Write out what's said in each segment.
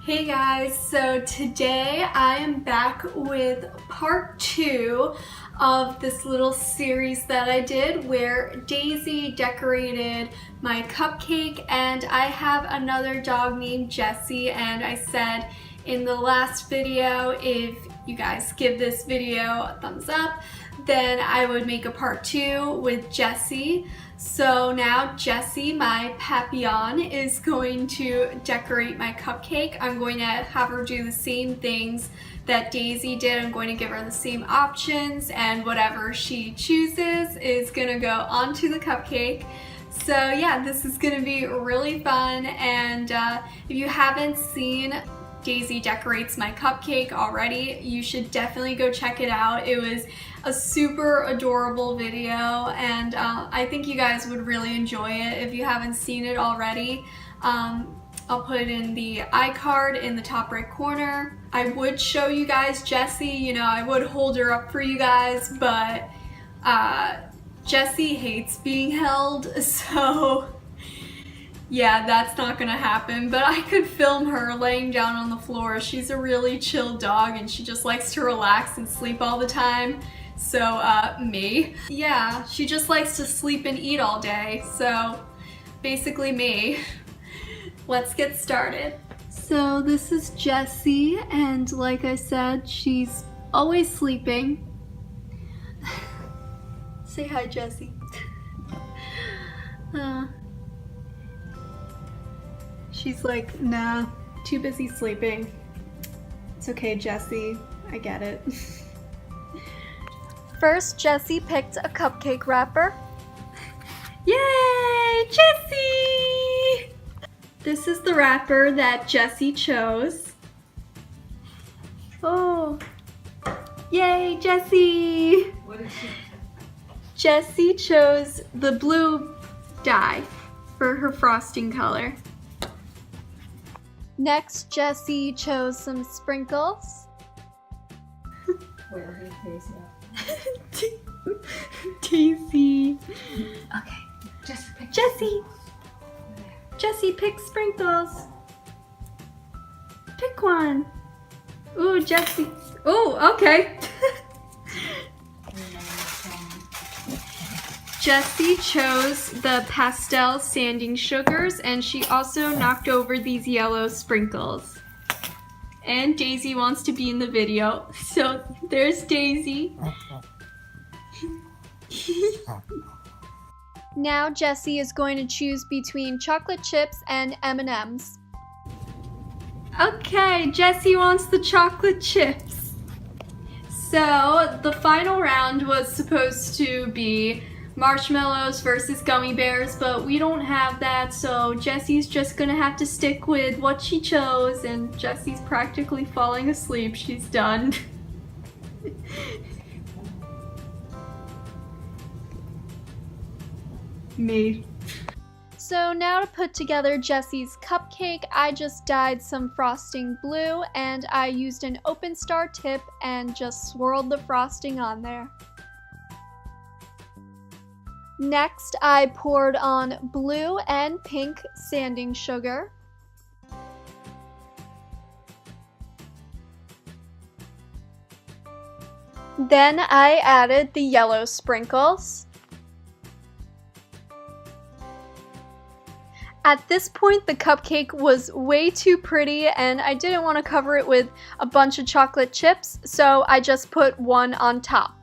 Hey guys, so today I am back with part 2 of this little series that I did where Daisy decorated my cupcake, and I have another dog named Jessie, and I said in the last video if you guys give this video a thumbs up then I would make a part 2 with Jessie. So now Jessie, my Papillon, is going to decorate my cupcake. I'm going to have her do the same things that Daisy did. I'm going to give her the same options, and whatever she chooses is going to go onto the cupcake. So yeah, this is going to be really fun, and if you haven't seen Daisy Decorates My Cupcake already, you should definitely go check it out. It was a super adorable video, and I think you guys would really enjoy it if you haven't seen it already. I'll put it in the iCard in the top right corner. I would show you guys Jessie, you know, I would hold her up for you guys, but Jessie hates being held, so yeah, that's not gonna happen, but I could film her laying down on the floor. She's a really chill dog and she just likes to relax and sleep all the time. So, me. Yeah, she just likes to sleep and eat all day, so basically me. Let's get started. So this is Jessie, and like I said, she's always sleeping. Say hi, Jessie. She's like, nah, too busy sleeping. It's okay, Jessie, I get it. First, Jessie picked a cupcake wrapper. Yay, Jessie! This is the wrapper that Jessie chose. Oh, yay, Jessie! What did she? Jessie chose the blue dye for her frosting color. Next, Jessie chose some sprinkles. Wait, I'll get Daisy out. Daisy. Okay, just pick Jessie. there. Jessie, pick sprinkles. Pick one. Ooh, Jessie. Ooh, okay. Jessie chose the pastel sanding sugars, and she also knocked over these yellow sprinkles. And Daisy wants to be in the video, so there's Daisy. Now Jessie is going to choose between chocolate chips and M&Ms. Okay, Jessie wants the chocolate chips. So the final round was supposed to be marshmallows versus gummy bears, but we don't have that, so Jessie's just gonna have to stick with what she chose, and Jessie's practically falling asleep. She's done. Me. So now to put together Jessie's cupcake, I just dyed some frosting blue, and I used an open star tip and just swirled the frosting on there. Next, I poured on blue and pink sanding sugar. Then I added the yellow sprinkles. At this point, the cupcake was way too pretty, and I didn't want to cover it with a bunch of chocolate chips, so I just put one on top.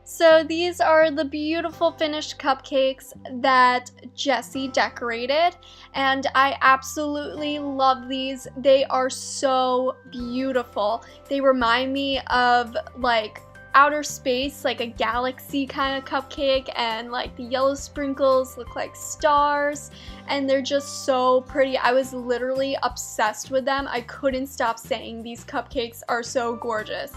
So these are the beautiful finished cupcakes that Jessie decorated, and I absolutely love these. They are so beautiful. They remind me of like outer space, like a galaxy kind of cupcake, and like the yellow sprinkles look like stars, and they're just so pretty. I was literally obsessed with them. I couldn't stop saying these cupcakes are so gorgeous.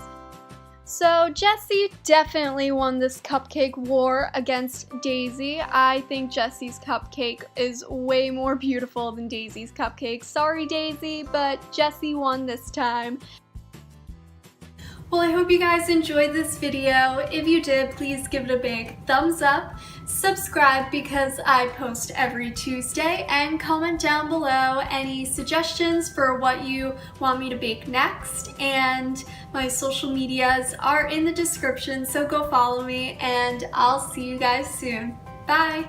So Jessie definitely won this cupcake war against Daisy. I think Jessie's cupcake is way more beautiful than Daisy's cupcake. Sorry, Daisy, but Jessie won this time. Well, I hope you guys enjoyed this video. If you did, please give it a big thumbs up, subscribe because I post every Tuesday, and comment down below any suggestions for what you want me to bake next. And my social medias are in the description, so go follow me, and I'll see you guys soon. Bye!